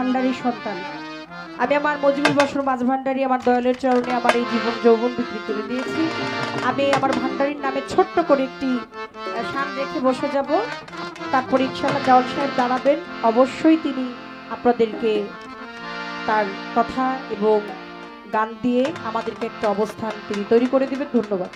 ভান্ডারী সন্তান। আমি আমার মজিবুল বসর মাঝ ভান্ডারী আমার দয়ালের চরণে আমার এই জীবন যৌবন বিক্রি করে দিয়েছি। আমি আমার ভান্ডারীর নামে ছোট্ট করে একটি শান রেখে বসে যাব। তারপর ইনশাআল্লাহ জাওয়াল সাহেব দাঁড়াবেন। অবশ্যই তিনি আপনাদেরকে তার কথা এবং গান দিয়ে আমাদেরকে একটা অবস্থান তিনি তৈরি করে দিবেন। ধন্যবাদ।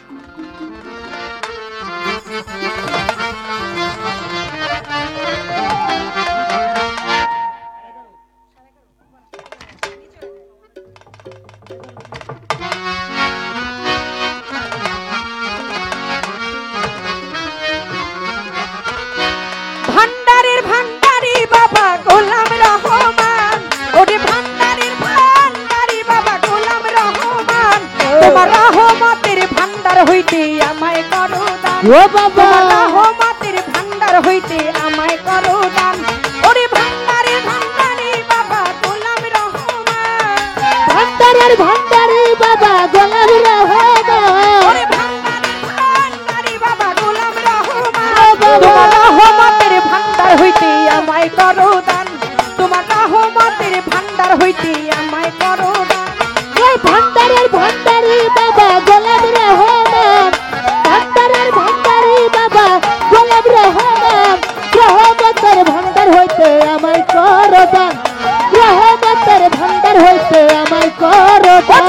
ভান্ডারের ভান্ডারী বাবা গোলাম রহমান, ওরে ভান্ডারের ভান্ডারী বাবা গোলাম রহমান, তোমার রহমতের ভান্ডার হইতে আমায় করো দান। ও বাবা রহমতের ভান্ডার হইতে আমায় করো দান। ওরে ভান্ডারের ভান্ডারী বাবা গোলাম রহমান, ভান্ডারের ভান্ডারী বাবা গোলাম রহমান, ওরে ভান্ডারের ভান্ডারী বাবা গোলাম রহমান, তোমার রহমতের ভান্ডার হইতে আমায় করো দান। তোমার রহমতের ভান্ডার হইতে আমায় করো দান। ওই ভান্ডারের ভান্ডারী বাবা গোলাম রহমান, ভান্ডারের ভান্ডারী বাবা গোলাম রহমান, রহমতের ভান্ডার হইতে আমায় করো দান, রহমতের ভান্ডার হইতে আমায় করো দান।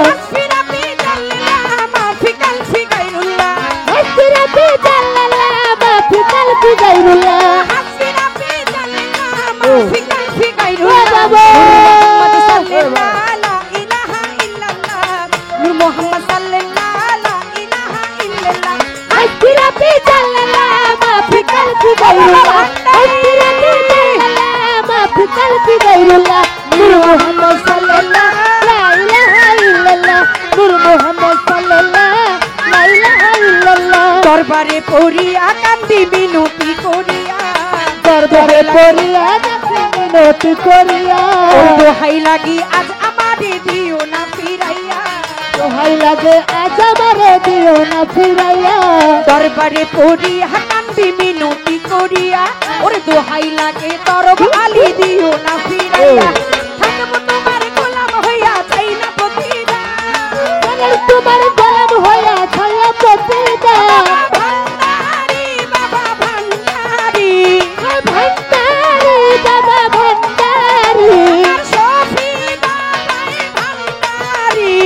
হাসবিরাবি জাল্লাল্লাহ মাফি কালফি গায়রুল্লাহ, হাসবিরাবি জাল্লাল্লাহ মাফি কালফি গায়রুল্লাহ, হাসবিরাবি জাল্লাল্লাহ মাফি কালফি ও গায়রুল্লাহ। বাবা মুহাম্মদ সাল্লাল্লাহু লা ইলাহা ইল্লাল্লাহ, নূর মুহাম্মদ সাল্লাল্লাহু লা ইলাহা ইল্লাল্লাহ। হাসবিরাবি জাল্লাল্লাহ মাফি কালফি গায়রুল্লাহ, হাসবিরাবি জাল্লাল্লাহ মাফি কালফি গায়রুল্লাহ, নূর মুহাম্মদ সাল্লাল্লাহু লা ইলাহা ইল্লাল্লাহ, নূর মুহাম্মদ সাল্লাল্লাহু লা ইলাহা ইল্লাল্লাহ। দরবারে পড়িয়া কান্দি বিনতি করিয়া, দরবারে পড়িয়া কাছে মিনতি করিয়া, ওই দোহাই লাগি আজ আমারে দিও না ফিরাইয়া। দোহাই লাগে আজ আমারে দিও না ফিরাইয়া, দরবারে পড়িয়া কান্দি মিনতি করিয়া, ওরে দোহাই লাগে তরব আলি দিও না ফিরাইয়া। থাকবো তোমার গোলাম হইয়া চাই না প্রতিদান। তোমার গোলাম হইয়া ছায়া প্রতিদান। ভান্ডারী বাবা ভান্ডারী, ভান্ডারী বাবা ভান্ডারী, আমার শফি বাবাই ভান্ডারী,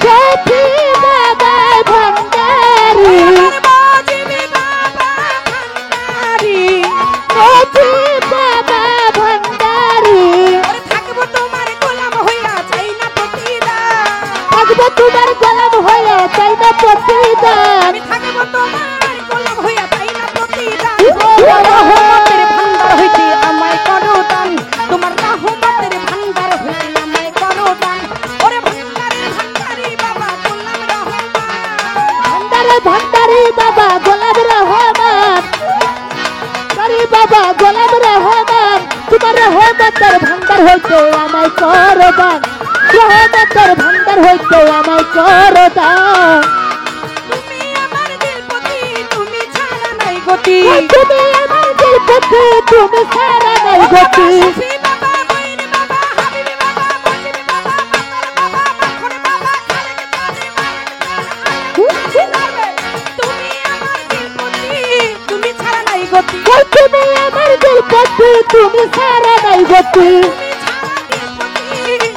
সখী বাবা ভান্ডারী, আমার মজিবি বাবা ভান্ডারী। সখী বাবা ভান্ডারী। ওরে থাকবো তোমার গোলাম হইয়া চাই না প্রতিদান। থাকবো তোমার গোলাম হইয়া চাই না প্রতিদান। আমি থাকবো তোমার গোলাম হইয়া চাই না প্রতিদান। ও বাবা। রহমতের ভান্ডার হইতে আমায় করো দান। তোমার রহমতের ভান্ডার হইতে আমায় করো দান। ওরে ভান্ডারের ভান্ডারী বাবা গোলাম রহমান, ভান্ডারে ভান্ডারী বাবা গোলাম রহমান, ভান্ডারী বাবা গোলাম রহমান, তোমার রহমতের ভান্ডার হইতে আমায় করো দান, রহমতের ভান্ডার হইতে আমায় করো দান। তুমি আমার দিলপতি, তুমি ছাড়া নাই গতি। তুমি আমার দিলপতি, তুমি ছাড়া নাই গতি। শফি বাবা, মঈন বাবা, হাবিবি বাবা, মজিবি বাবা, মাতাল বাবা, মাখন বাবা, খালেক জানি তুমি আমার দিলপতি, তুমি ছাড়া নাই গতি। তুমি আমার দিলপতি, তুমি ছাড়া নাই গতি।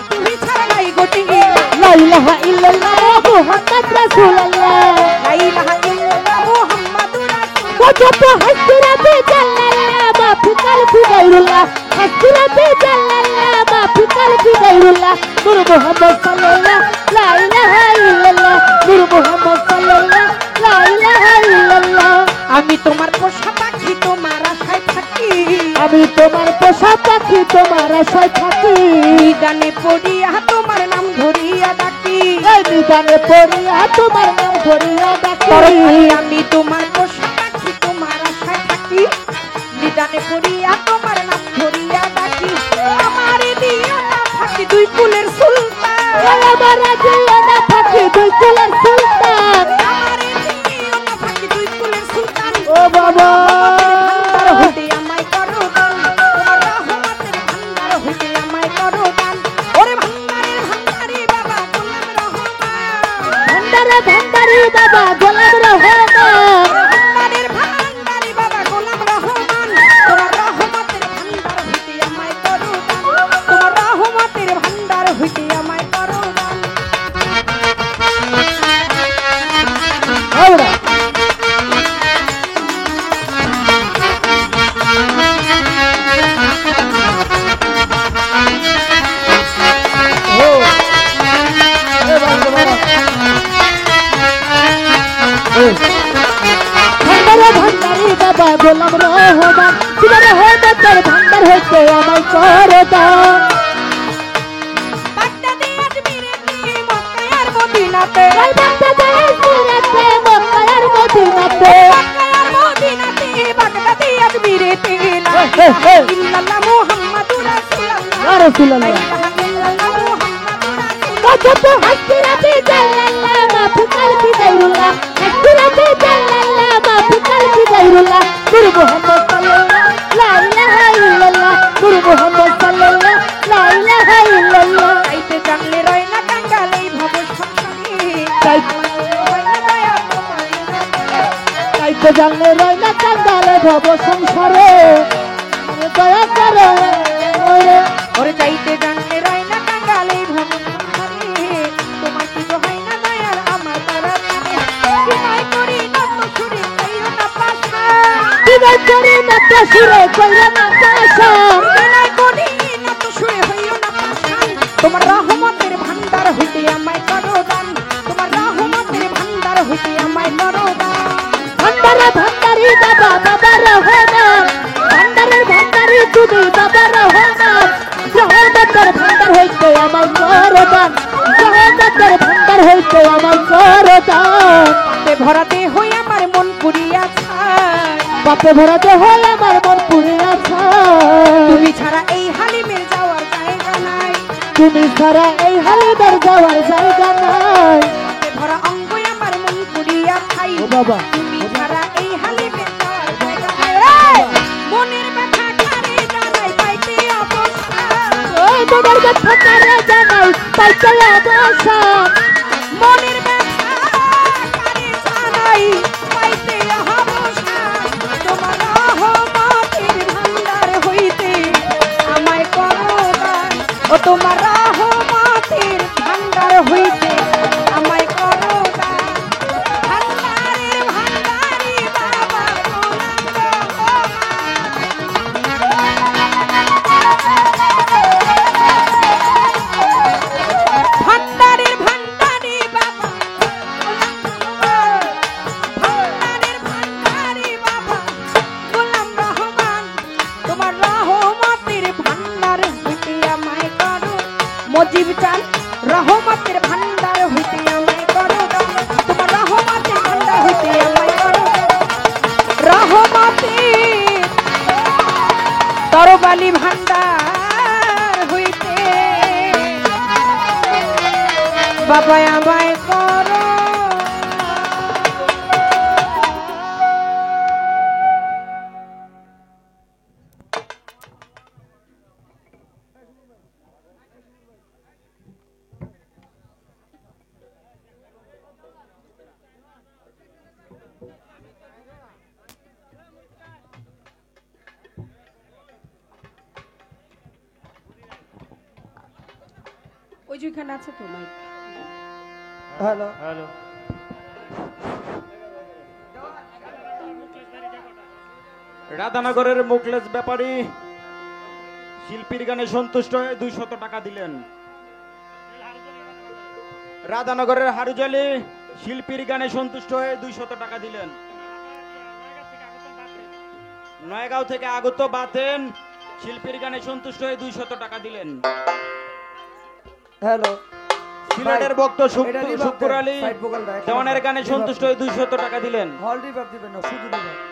তুমি ছাড়া নাই গতি। লা ইলাহা ইল্লাল্লাহ মুহাম্মদ রাসূলুল্লাহ, লা ইলাহা ইল্লাল্লাহ মুহাম্মাদুর রাসূলুল্লাহ। ওজব হাসবিরাবি জাল্লাল্লাহ মাফি কালফি গায়রুল্লাহ, হাসবিরাবি জাল্লাল্লাহ মাফি কালফি গায়রুল্লাহ, নূর মুহাম্মদ সাল্লাল্লাহু লা ইলাহা ইল্লাল্লাহ, নূর মুহাম্মদ সাল্লাল্লাহু লা ইলাহা ইল্লাল্লাহ। আমি তোমার পোষা পাখি, তোমার আশায় থাকি। আমি তোমার পোষা পাখি, তোমার আশায় থাকি। নিদানে পড়িয়া তোমার নাম ধরিয়া ডাকি। এই নিদানে পড়িয়া তোমার নাম ধরিয়া ডাকি। আমি তোমার পোষা পাখি, তোমার আশায় থাকি। নিদানে পড়িয়া তোমার নাম ধরিয়া ডাকি। আমারে দিও না ফাঁকি, দুই কুলের সুলতান। আমার দিও না ফাঁকি, দুই কুলের সুলতান। আমারে দিও না ফাঁকি, দুই কুলের সুলতান। ও বাবা ভান্ডার হইতে আমায় করো দান। তোমার রহমতের ভান্ডার হইতে আমায় করো দান। ওরে ভান্ডারের ভান্ডারি বাবা গোলাম রহমান, ভান্ডারে ভান্ডারি বাবা গোলাম রহমান, ভান্ডারের ভান্ডারি বাবা গোলাম রহমান, তোমার রহমতের ভান্ডার হইতে আমায় করো দান, তোমার রহমতের ভান্ডার হইতে আমায় করো দান। হাওড়া ও এ বাবা ভান্ডারে ভান্ডারি বাবা গোলাম রহমান, তোমার রহমতের ভান্ডার হইতে আমায় করো দান। বাগদাদে আজমিরেতে মক্কায় আর মদিনাতে, জয় বাগদাদে সুরাতে মক্কার মদিনাতে, মক্কায় আর মদিনাতে, বাগদাদে আজমিরেতে লা হে, হে। ইলাহা ইল্লাল্লাহ মুহাম্মাদুর রাসূলুল্লাহ, ইয়া রাসূলুল্লাহ লা ইলাহা ইল্লাল্লাহ মুহাম্মাদুর রাসূলুল্লাহ। কত হাসিরাতে জাল্লাল্লাহ মাফি কালবি গায়রুল্লাহ, হাসিরাতে জাল্লাল্লাহ মাফি কালবি গায়রুল্লাহ, নূর মুহাম্মদ সাল্লাল্লাহ লা ইলাহা ইল্লাল্লাহ, নূর মুহাম্মদ সাল্লাল্লাহ লা ইলাহা ইল্লাল্লাহ। চাইতে জানলে রয় না কাঙ্গাল এই ভব সংসারে, চাইতে হয় না দয়া তোমার নজরে। চাইতে জানলে রয় না কাঙ্গালে ভব সংসারে, মনে দয়া করো ওরে। ওরে চাইতে জানলে রয় না কাঙ্গাল এই ভব সংসারে, তোমার কি তো হয় না দয়ার আমার তারা জানে। বিনয় করি নত সুরে কইও না পাশা, বিনয় করি নাট্য সুরে কইরা না পাশা, বিনয় করি নত সুরে হইও না পাশা। তোমার রহমতের ভান্ডার হইতে আমায় করো দান, তোমার রহমতের ভান্ডার হইতে আমায় করো দান। ভান্ডারে ভান্ডারি বাবা বাবা রহমান, ভান্ডারের ভান্ডারি তুমি বাবা রহমান, রহমতের ভান্ডার হইতে আমার করদান, রহমতের ভান্ডার হইতে আমার করদান। পাপে ভরাতে হই আমার মন পুরিয়া ছাই, বাপে ভরাতে হয় আমার মন পুরিয়া ছাই, তুমি ছাড়া এই হালিমের যাওয়ার জায়গা নাই, তুমি ছাড়া এই হালিদার যাওয়ার জায়গা নাই। পাপে ভরা অঙ্গ আমার মন পুরিয়া ছাই, ও বাবা তুমি ছাড়া এই হালিমের যাওয়ার জায়গা নাই। এই, মনের ব্যথা কারে জানাই পাইতে অবসান, ওই তোমার কথা কারে জানাই পাইতে অবসান, মনের ব্যথা কারে জানাই পাইতে অবসান। তোমার রহমতের ভান্ডার হইতে আমায় করো দান, ও তোমার রহমতের ভান্ডার হইতে আমায় করো দান। ভান্ডারের ভান্ডারি বাবা গোলাম রহমান, ভান্ডারের ভান্ডারি বাবা ভান্ডারের ভান্ডারি বাবা গোলাম রহমান, তোমার রহমতের ভান্ডার হইতে আমায় করো। মজিব চান রহমতের ভান্ডার হইতে আমায় করো দান, তোমার রহমতের ভান্ডার হইতে আমায় করো দান। রহমতের তরবালি ভান্ডার হইতে বাবা আমায় করো। ওই যেখানে আছে তো মাইক। হ্যালো হ্যালো রাধানগরের মুখলেস ব্যাপারী শিল্পীর গানে সন্তুষ্ট হয়ে 200 টাকা দিলেন। রাধানগরের হারুজালি শিল্পীর গানে সন্তুষ্ট হয়ে 200 টাকা দিলেন। নয়গাঁও থেকে আগত বাতেন শিল্পীর গানে সন্তুষ্ট হয়ে 200 টাকা দিলেন। হ্যালো সিলেটের ভক্ত এটা রিভাব শুক্কুর দেন, আলী সাইড ভোকালটা একেবারে দেওয়ানের গানে রিভাব সন্তুষ্ট দেন। হয়ে 200 টাকা দিলেন। হল রিভাব দিবেন না, শুধু রিভাব।